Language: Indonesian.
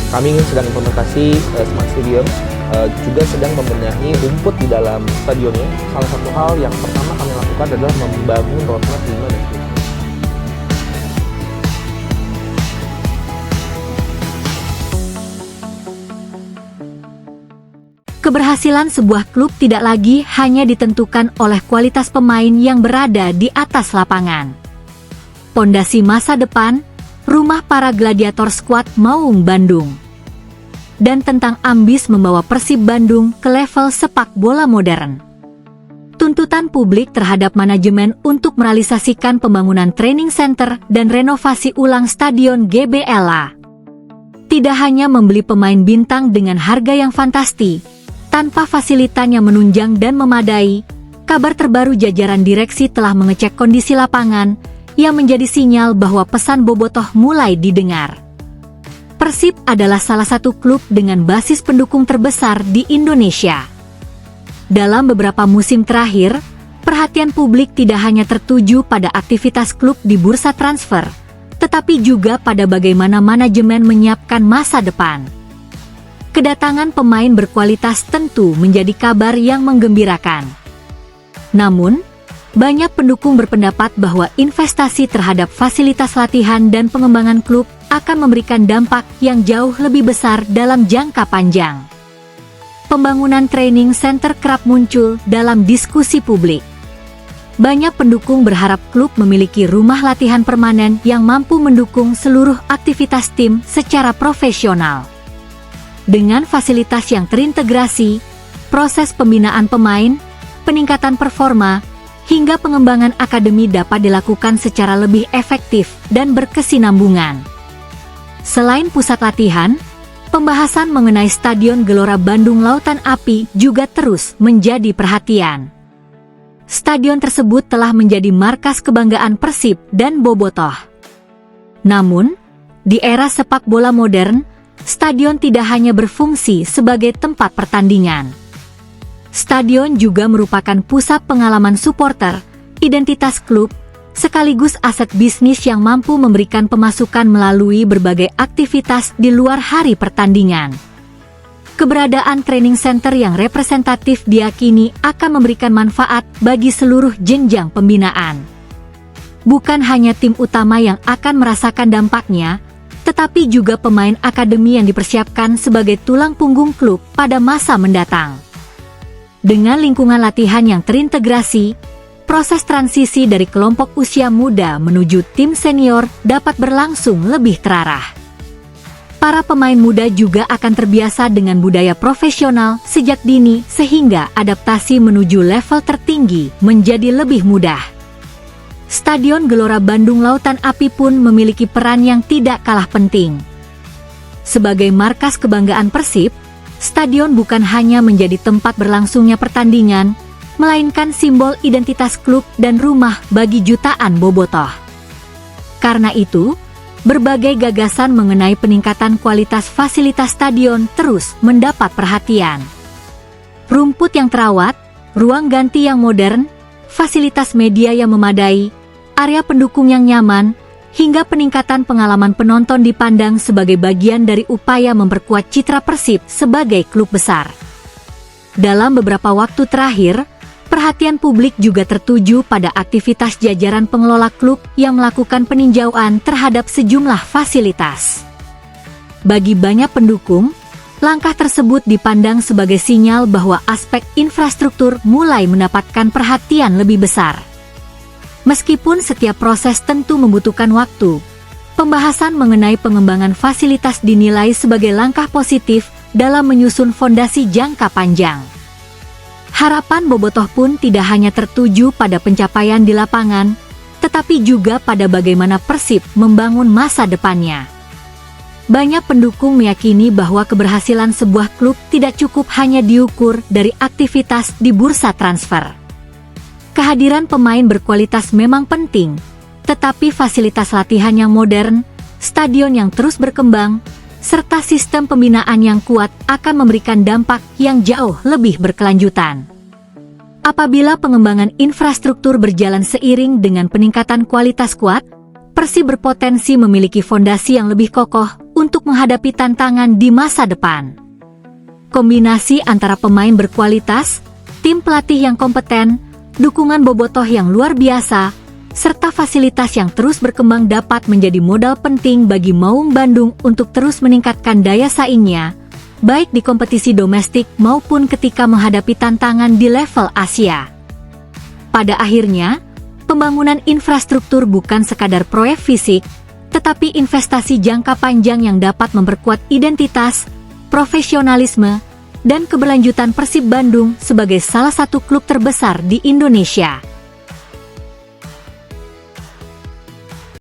Kami sedang implementasi Smart Stadium, juga sedang membenahi rumput di dalam stadionnya. Salah satu hal yang pertama kami lakukan adalah membangun roadmap 5 dan 10. Keberhasilan sebuah klub tidak lagi hanya ditentukan oleh kualitas pemain yang berada di atas lapangan. Pondasi masa depan, rumah para gladiator skuad Maung Bandung. Dan tentang ambis membawa Persib Bandung ke level sepak bola modern. Tuntutan publik terhadap manajemen untuk merealisasikan pembangunan training center dan renovasi ulang stadion GBLA. Tidak hanya membeli pemain bintang dengan harga yang fantastis, tanpa fasilitas yang menunjang dan memadai, kabar terbaru jajaran direksi telah mengecek kondisi lapangan, yang menjadi sinyal bahwa pesan bobotoh mulai didengar. Persib adalah salah satu klub dengan basis pendukung terbesar di Indonesia. Dalam beberapa musim terakhir, perhatian publik tidak hanya tertuju pada aktivitas klub di bursa transfer, tetapi juga pada bagaimana manajemen menyiapkan masa depan. Kedatangan pemain berkualitas tentu menjadi kabar yang menggembirakan. Namun, banyak pendukung berpendapat bahwa investasi terhadap fasilitas latihan dan pengembangan klub akan memberikan dampak yang jauh lebih besar dalam jangka panjang. Pembangunan training center kerap muncul dalam diskusi publik. Banyak pendukung berharap klub memiliki rumah latihan permanen yang mampu mendukung seluruh aktivitas tim secara profesional. Dengan fasilitas yang terintegrasi, proses pembinaan pemain, peningkatan performa, hingga pengembangan akademi dapat dilakukan secara lebih efektif dan berkesinambungan. Selain pusat latihan, pembahasan mengenai Stadion Gelora Bandung Lautan Api juga terus menjadi perhatian. Stadion tersebut telah menjadi markas kebanggaan Persib dan bobotoh. Namun, di era sepak bola modern, stadion tidak hanya berfungsi sebagai tempat pertandingan. Stadion juga merupakan pusat pengalaman supporter, identitas klub, sekaligus aset bisnis yang mampu memberikan pemasukan melalui berbagai aktivitas di luar hari pertandingan. Keberadaan training center yang representatif diyakini akan memberikan manfaat bagi seluruh jenjang pembinaan. Bukan hanya tim utama yang akan merasakan dampaknya, tetapi juga pemain akademi yang dipersiapkan sebagai tulang punggung klub pada masa mendatang. Dengan lingkungan latihan yang terintegrasi, proses transisi dari kelompok usia muda menuju tim senior dapat berlangsung lebih terarah. Para pemain muda juga akan terbiasa dengan budaya profesional sejak dini sehingga adaptasi menuju level tertinggi menjadi lebih mudah. Stadion Gelora Bandung Lautan Api pun memiliki peran yang tidak kalah penting. Sebagai markas kebanggaan Persib, stadion bukan hanya menjadi tempat berlangsungnya pertandingan, melainkan simbol identitas klub dan rumah bagi jutaan bobotoh. Karena itu, berbagai gagasan mengenai peningkatan kualitas fasilitas stadion terus mendapat perhatian. Rumput yang terawat, ruang ganti yang modern, fasilitas media yang memadai, area pendukung yang nyaman, hingga peningkatan pengalaman penonton dipandang sebagai bagian dari upaya memperkuat citra Persib sebagai klub besar. Dalam beberapa waktu terakhir, perhatian publik juga tertuju pada aktivitas jajaran pengelola klub yang melakukan peninjauan terhadap sejumlah fasilitas. Bagi banyak pendukung, langkah tersebut dipandang sebagai sinyal bahwa aspek infrastruktur mulai mendapatkan perhatian lebih besar. Meskipun setiap proses tentu membutuhkan waktu, pembahasan mengenai pengembangan fasilitas dinilai sebagai langkah positif dalam menyusun fondasi jangka panjang. Harapan bobotoh pun tidak hanya tertuju pada pencapaian di lapangan, tetapi juga pada bagaimana Persib membangun masa depannya. Banyak pendukung meyakini bahwa keberhasilan sebuah klub tidak cukup hanya diukur dari aktivitas di bursa transfer. Kehadiran pemain berkualitas memang penting, tetapi fasilitas latihan yang modern, stadion yang terus berkembang, serta sistem pembinaan yang kuat akan memberikan dampak yang jauh lebih berkelanjutan. Apabila pengembangan infrastruktur berjalan seiring dengan peningkatan kualitas skuad, Persib berpotensi memiliki fondasi yang lebih kokoh untuk menghadapi tantangan di masa depan. Kombinasi antara pemain berkualitas, tim pelatih yang kompeten, dukungan bobotoh yang luar biasa, serta fasilitas yang terus berkembang dapat menjadi modal penting bagi Maung Bandung untuk terus meningkatkan daya saingnya, baik di kompetisi domestik maupun ketika menghadapi tantangan di level Asia. Pada akhirnya, pembangunan infrastruktur bukan sekadar proyek fisik, tetapi investasi jangka panjang yang dapat memperkuat identitas, profesionalisme, dan keberlanjutan Persib Bandung sebagai salah satu klub terbesar di Indonesia.